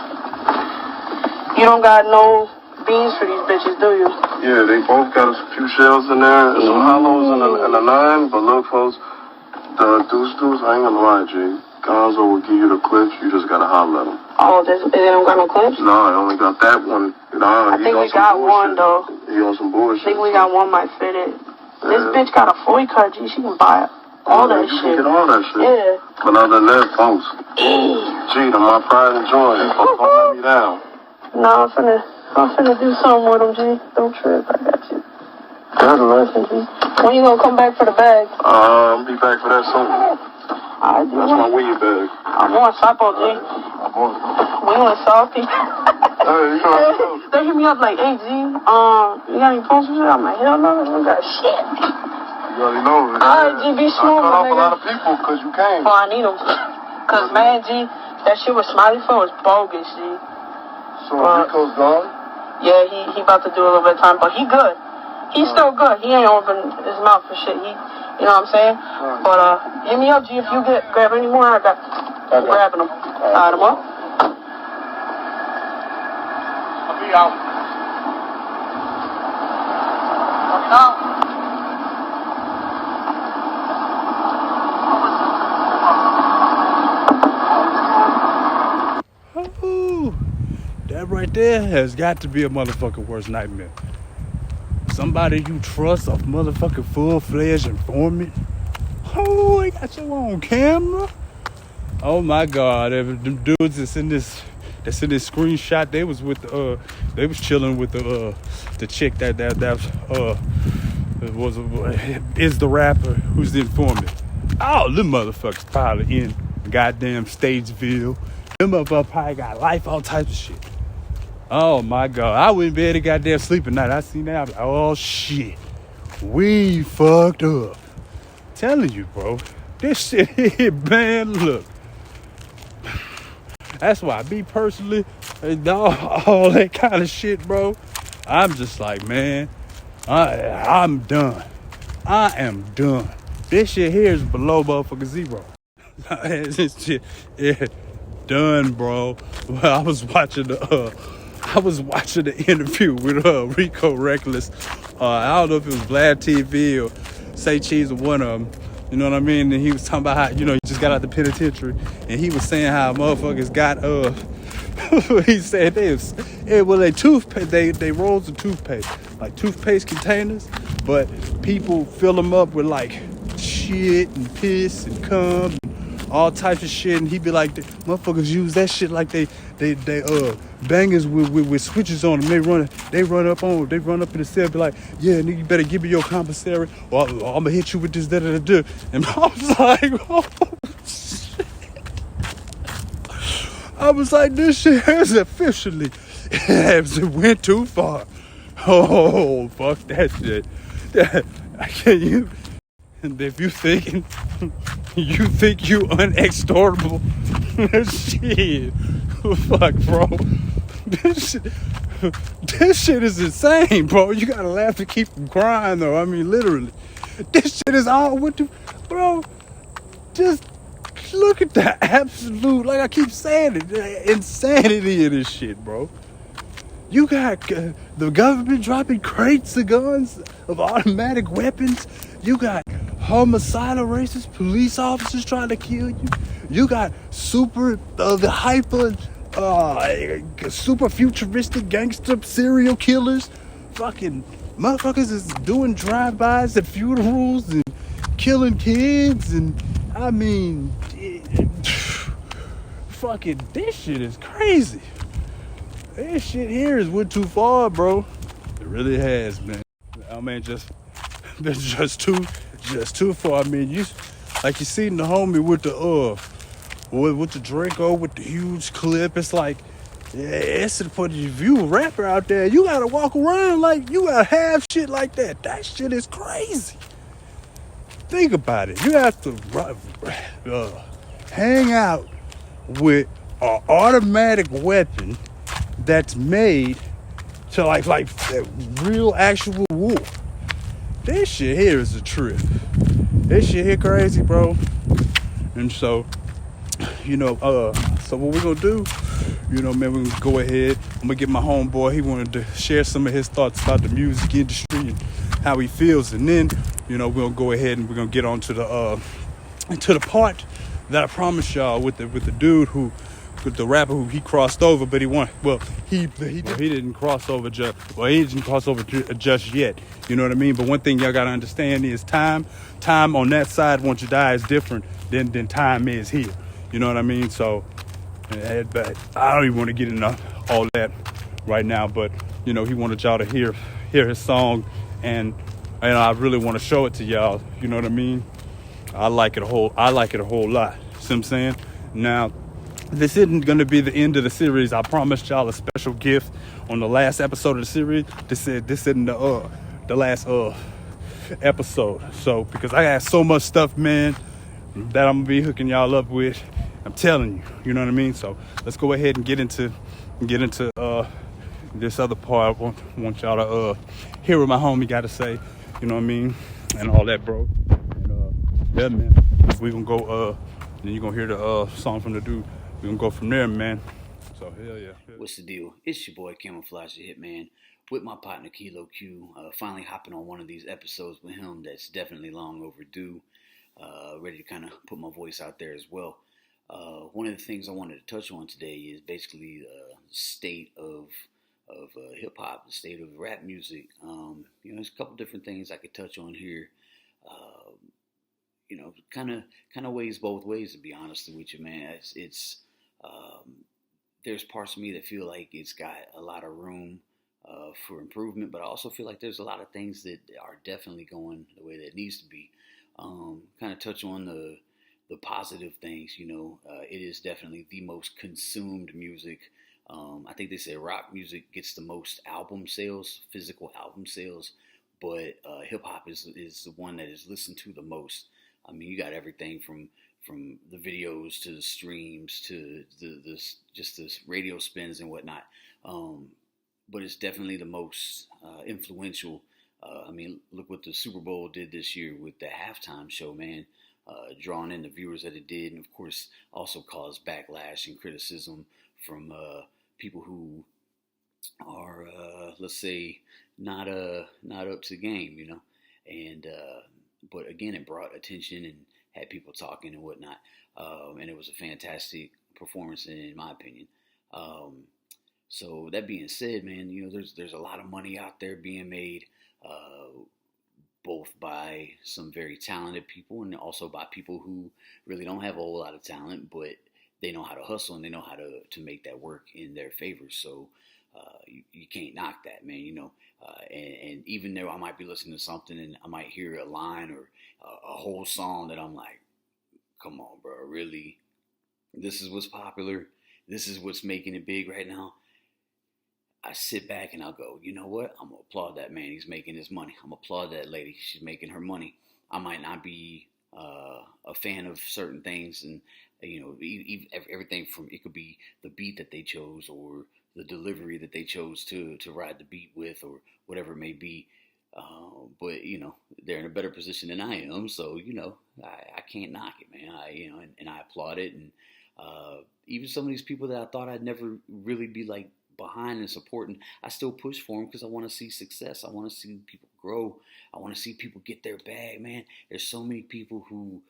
You don't got no beans for these bitches, do you? Yeah, they both got a few shells in there and some hollows in the 9, but look, folks, the deuce, I ain't gonna lie, G. Gonzo will give you the clips, you just gotta holler at him. Oh, they don't got no clips? No, I only got that one. Nah, I think we got one, though. He on some bullshit. I think we got one might fit it. This bitch got a 40 cut, G. She can buy all that you shit. Can get all that shit. Yeah. But other than that, folks, G, to my pride and joy. Don't let me down. No, I'm finna do something with him, G. Don't trip, I got you. Good lesson, G. When you gonna come back for the bag? I'll be back for that soon. That's my weed bag. I'm on Sapo, G. We on Salty. They hit me up like, hey, G, you got any posts and shit? I'm like, hell no, I don't got shit. You already know. Alright, G, be smooth, I cut off nigga. a lot of people because you came. Oh, I need them. Because, man, G, that shit with Smiley for was bogus, G. So Rico's gone? Yeah, he about to do a little bit of time, but he good. He's still good. He ain't open his mouth for shit. You know what I'm saying? But hit me up, G, if you grab any more. I'm grabbing them. Alright, I'm up. I'll be out. That right there has got to be a motherfucking worst nightmare. Somebody you trust, a motherfucking full-fledged informant. Oh, they got you on camera. Oh my God, them dudes that's in this screenshot, they was chilling with the chick that is the rapper who's the informant. Oh, them motherfuckers probably in goddamn Stageville. Them motherfuckers probably got life, all types of shit. Oh my God, I wouldn't be able to goddamn sleep at night. I seen that, I was like, oh shit, we fucked up. Telling you, bro, this shit here, man, look. That's why me personally, all that kind of shit, bro, I'm just like, man, I'm done. I am done. This shit here is below motherfucking zero. This shit, yeah, done, bro. Well, I was watching the interview with Rico Reckless. I don't know if it was Vlad TV or Say Cheese or one of them. You know what I mean? And he was talking about how, he just got out the penitentiary, and he was saying how motherfuckers got he said they toothpaste, they rolls of toothpaste, like toothpaste containers, but people fill them up with like shit and piss and cum and all types of shit, and he be like, motherfuckers use that shit like they bangers with switches on them. They run up in the cell, be like, yeah, nigga, you better give me your commissary, or I'm gonna hit you with this, da-da-da-da. And I was like, oh shit. I was like, this shit has officially it went too far. Oh, fuck that shit. Can you? And if you think you unextortable, shit, fuck, bro. This shit is insane, bro. You gotta laugh to keep from crying, though. I mean, literally, this shit is all what the, bro. Just look at the absolute, like I keep saying it, the insanity of this shit, bro. You got the government dropping crates of guns, of automatic weapons. You got homicidal racist police officers trying to kill you. You got super futuristic gangster serial killers. Fucking motherfuckers is doing drive-bys at funerals and killing kids. And I mean, fucking this shit is crazy. This shit here is went too far, bro. It really has, man. I mean, just too far. I mean, you seen the homie with the Draco with the huge clip. It's like, yeah, it's for the view rapper out there. You gotta walk around like you gotta have shit like that. That shit is crazy. Think about it. You have to hang out with an automatic weapon that's made to like real actual war. This shit here is a trip. This shit here crazy, bro. And so, so what we're gonna do You know, man, we're going to go ahead. I'm going to get my homeboy. He wanted to share some of his thoughts about the music industry and how he feels. And then, you know, we're going to go ahead and we're going to get on to the part that I promised y'all with the dude who, with the rapper who he crossed over, but he didn't cross over just yet. You know what I mean? But one thing y'all gotta understand is time on that side once you die is different than time is here. You know what I mean? So, but I don't even want to get into all that right now. But you know, he wanted y'all to hear his song, and I really want to show it to y'all. You know what I mean? I like it a whole lot. See what I'm saying? Now, this isn't going to be the end of the series. I promised y'all a special gift on the last episode of the series. This isn't the last episode. So, because I got so much stuff, man, that I'm going to be hooking y'all up with. I'm telling you, you know what I mean? So, let's go ahead and get into this other part. I want y'all to hear what my homie got to say, you know what I mean? And all that, bro. And, yeah, man. We going to go, then you're going to hear the song from the dude. We're going to go from there, man. So, hell yeah. What's the deal? It's your boy, Kammaflauge, the hitman, with my partner, Kilo Q. Finally hopping on one of these episodes with him that's definitely long overdue. Ready to kind of put my voice out there as well. One of the things I wanted to touch on today is basically the state of hip-hop, the state of rap music. There's a couple different things I could touch on here. Kind of weighs both ways, to be honest with you, man. There's parts of me that feel like it's got a lot of room for improvement, but I also feel like there's a lot of things that are definitely going the way that it needs to be. Kind of touch on the positive things, it is definitely the most consumed music. I think they say rock music gets the most album sales, physical album sales, but hip hop is the one that is listened to the most. I mean, you got everything from the videos to the streams to the radio spins and whatnot. But it's definitely the most influential. Look what the Super Bowl did this year with the halftime show, man. Drawing in the viewers that it did, and of course also caused backlash and criticism from people who are, let's say, not up to the game, and but again, it brought attention and had people talking and whatnot, and it was a fantastic performance in my opinion. So that being said, man, there's a lot of money out there being made, both by some very talented people and also by people who really don't have a whole lot of talent, but they know how to hustle and they know how to make that work in their favor. So you can't knock that, man, and even though I might be listening to something and I might hear a line or a whole song that I'm like, come on, bro, really? This is what's popular? This is what's making it big right now? I sit back and I'll go, you know what? I'm going to applaud that man. He's making his money. I'm going to applaud that lady. She's making her money. I might not be a fan of certain things, and everything from, it could be the beat that they chose or the delivery that they chose to ride the beat with or whatever it may be. But they're in a better position than I am, so I can't knock it, man. And I applaud it. And even some of these people that I thought I'd never really be like behind and supporting, I still push for them because I want to see success. I want to see people grow. I want to see people get their bag, man. There's so many people who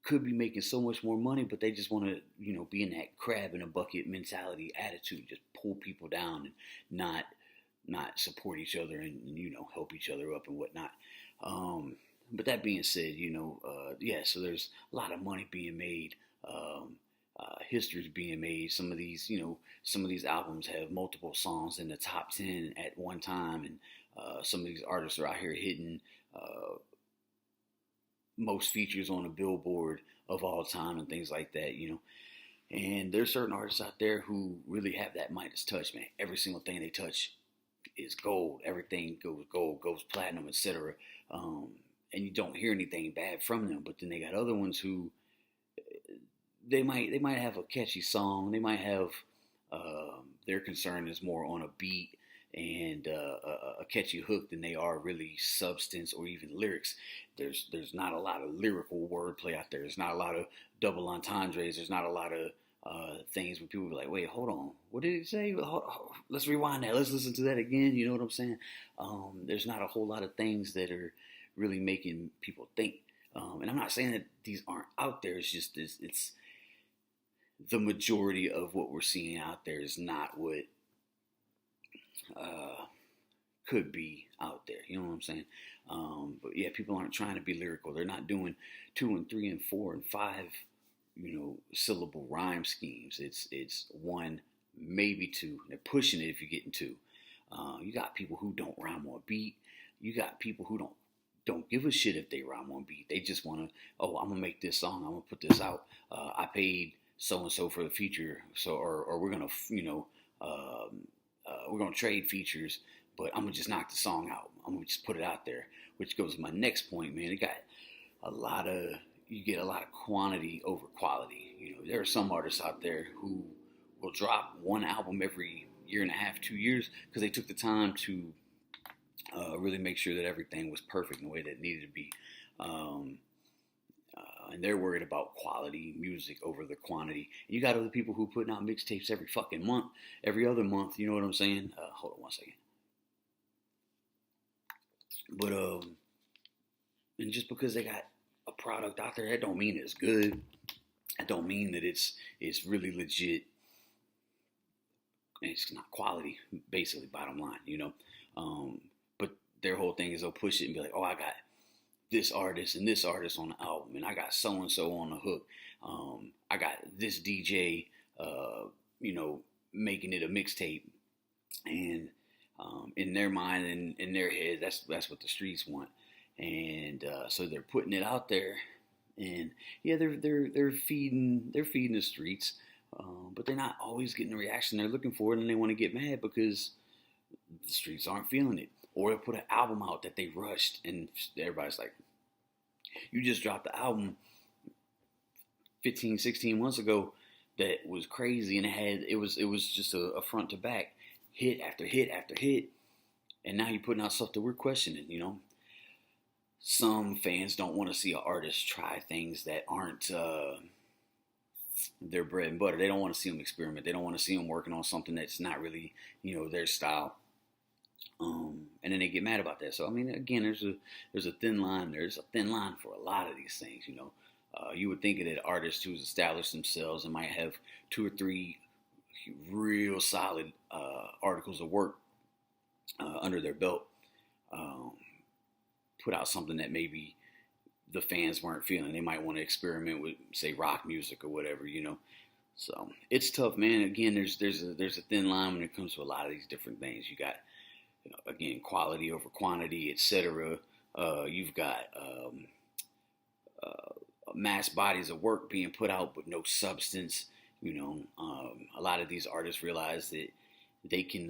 could be making so much more money, but they just want to, be in that crab in a bucket mentality attitude, just pull people down and not support each other and help each other up and whatnot. But that being said, so there's a lot of money being made. History's being made. Some of these albums have multiple songs in the top 10 at one time, and some of these artists are out here hitting most features on a Billboard of all time and things like that, And there's certain artists out there who really have that Midas touch, man. Every single thing they touch is gold. Everything goes gold, goes platinum, etc. And you don't hear anything bad from them. But then they got other ones who they might have a catchy song. They might have their concern is more on a beat and a catchy hook than they are really substance or even lyrics. There's not a lot of lyrical wordplay out there. There's not a lot of double entendres. There's not a lot of things where people be like, wait, hold on, what did he say? Let's rewind that. Let's listen to that again. You know what I'm saying? There's not a whole lot of things that are really making people think. And I'm not saying that these aren't out there. It's just it's the majority of what we're seeing out there is not what could be out there. You know what I'm saying? But yeah, people aren't trying to be lyrical. They're not doing 2 and 3 and 4 and 5, syllable rhyme schemes. It's 1, maybe 2. They're pushing it if you're getting 2. You got people who don't rhyme on beat. You got people who don't give a shit if they rhyme on beat. They just want to, I'm gonna make this song. I'm gonna put this out. I paid so and so for the feature. So or we're gonna we're gonna trade features. But I'm gonna just knock the song out. I'm gonna just put it out there. Which goes to my next point, man. You get a lot of quantity over quality. There are some artists out there who will drop one album every year and a half, 2 years, because they took the time to really make sure that everything was perfect in the way that it needed to be. And they're worried about quality music over the quantity. And you got other people who putting out mixtapes every fucking month, every other month. You know what I'm saying? Hold on one second. But and just because they got a product out there, that don't mean it's good. That don't mean that it's really legit. And it's not quality, basically, bottom line, But their whole thing is they'll push it and be like, I got this artist and this artist on the album, and I got so and so on the hook. I got this DJ, making it a mixtape, and in their mind and in their head, that's what the streets want, and so they're putting it out there, and yeah, they're feeding the streets, but they're not always getting the reaction they're looking for, and they want to get mad because the streets aren't feeling it, or they'll put an album out that they rushed, and everybody's like, you just dropped the album 15, 16 months ago that was crazy, and it was just a front to back hit after hit after hit, and now you're putting out stuff that we're questioning. Some fans don't want to see an artist try things that aren't their bread and butter. They don't want to see them experiment. They don't want to see them working on something that's not really their style. And then they get mad about that. So I mean, again, there's a thin line. There's a thin line for a lot of these things. You would think that artists who's established themselves and might have 2 or 3 real solid articles of work under their belt, put out something that maybe the fans weren't feeling. They might want to experiment with, say, rock music or whatever, So it's tough, man. Again, there's a thin line when it comes to a lot of these different things. You got, again, quality over quantity, etc. You've got mass bodies of work being put out with no substance. A lot of these artists realize that they can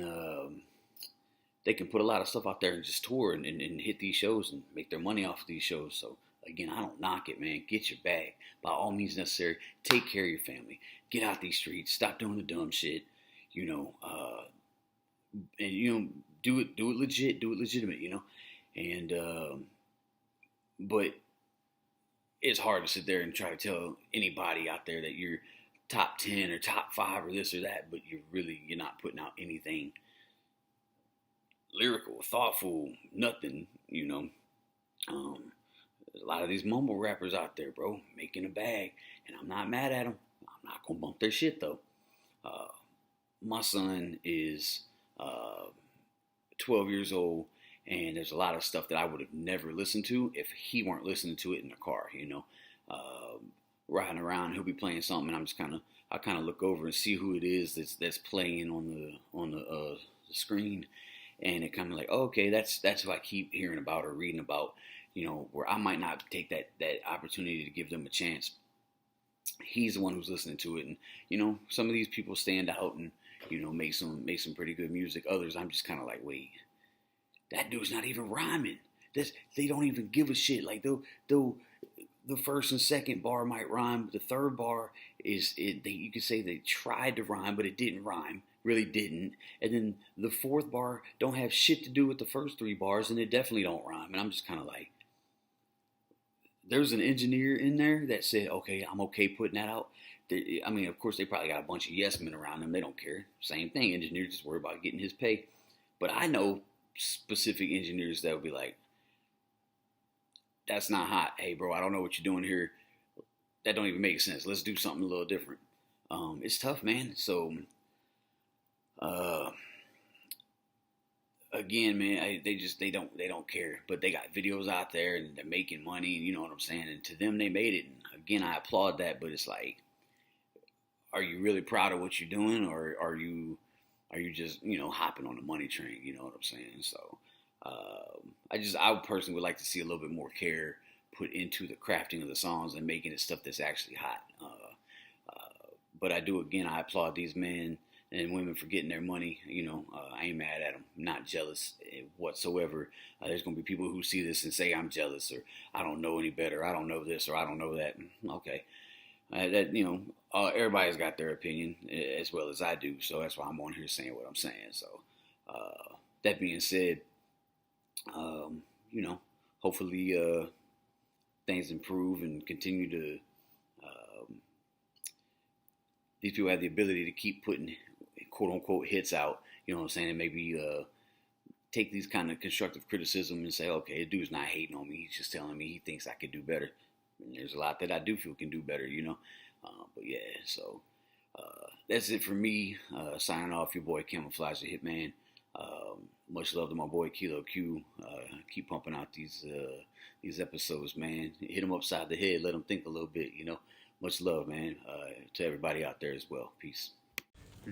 put a lot of stuff out there and just tour and hit these shows and make their money off of these shows. So again, I don't knock it, man. Get your bag by all means necessary. Take care of your family. Get out these streets. Stop doing the dumb shit. And do it legit. Do it legitimate. And but it's hard to sit there and try to tell anybody out there that you're top 10 or top 5 or this or that, but you're not putting out anything lyrical, thoughtful, nothing, There's a lot of these mumble rappers out there, bro, making a bag, and I'm not mad at them. I'm not gonna bump their shit though. My son is 12 years old, and there's a lot of stuff that I would have never listened to if he weren't listening to it in the car, riding around, he'll be playing something, and I kind of look over and see who it is that's playing on the screen, and it kind of like, okay, that's who I keep hearing about or reading about, where I might not take that opportunity to give them a chance. He's the one who's listening to it, and some of these people stand out and make some pretty good music. Others, I'm just kind of like, wait, that dude's not even rhyming. They don't even give a shit. Like they'll the first and second bar might rhyme, but the third bar you could say they tried to rhyme, but it didn't rhyme, really didn't. And then the fourth bar don't have shit to do with the first 3 bars, and it definitely don't rhyme. And I'm just kind of like, there's an engineer in there that said, okay, I'm okay putting that out. I mean, of course, they probably got a bunch of yes men around them. They don't care. Same thing. Engineers just worry about getting his pay. But I know specific engineers that would be like, that's not hot. Hey, bro, I don't know what you're doing here. That don't even make sense. Let's do something a little different. It's tough, man. So, again, man, they don't care. But they got videos out there and they're making money. You know what I'm saying? And to them, they made it. And again, I applaud that. But it's like, are you really proud of what you're doing, or are you just, you know, hopping on the money train? You know what I'm saying? So, I personally would like to see a little bit more care put into the crafting of the songs and making it stuff that's actually hot. But I applaud these men and women for getting their money. You know, I ain't mad at them. I'm not jealous whatsoever. There's going to be people who see this and say I'm jealous, or I don't know any better. I don't know this, or I don't know that. Okay. Everybody's got their opinion as well as I do. So that's why I'm on here saying what I'm saying. So that being said, hopefully things improve and continue to, these people have the ability to keep putting quote unquote hits out, you know what I'm saying? And maybe take these kind of constructive criticism and say, okay, the dude's not hating on me. He's just telling me he thinks I could do better. And there's a lot that I do feel can do better, you know? But yeah, so that's it for me. Signing off, your boy Kammaflauge, the Hitman. Much love to my boy Kilo Q. Keep pumping out these episodes, man. Hit them upside the head, let them think a little bit, you know. Much love, man, to everybody out there as well. Peace.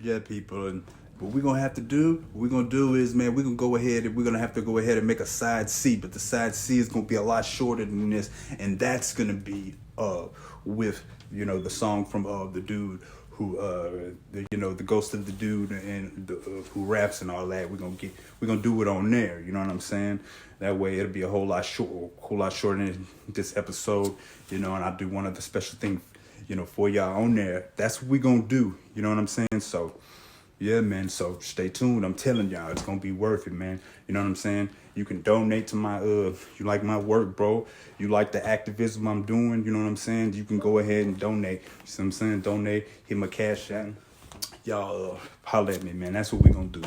Yeah, people, and what we're gonna do is, man, we're gonna have to go ahead and make a side C, but the side C is gonna be a lot shorter than this, and that's gonna be with, you know, the song from the dude who the ghost of the dude and who raps and all that. We're gonna do it on there, you know what I'm saying? That way it'll be a whole lot shorter than this episode, you know, and I'll do one other special thing, you know, for y'all on there. That's what we're gonna do, you know what I'm saying? So yeah, man, so stay tuned. I'm telling y'all, it's gonna be worth it, man. You know what I'm saying? You can donate to my you like my work, bro. You like the activism I'm doing, you know what I'm saying? You can go ahead and donate. You see what I'm saying? Donate, hit my cash out. Y'all holler at me, man. That's what we're gonna do.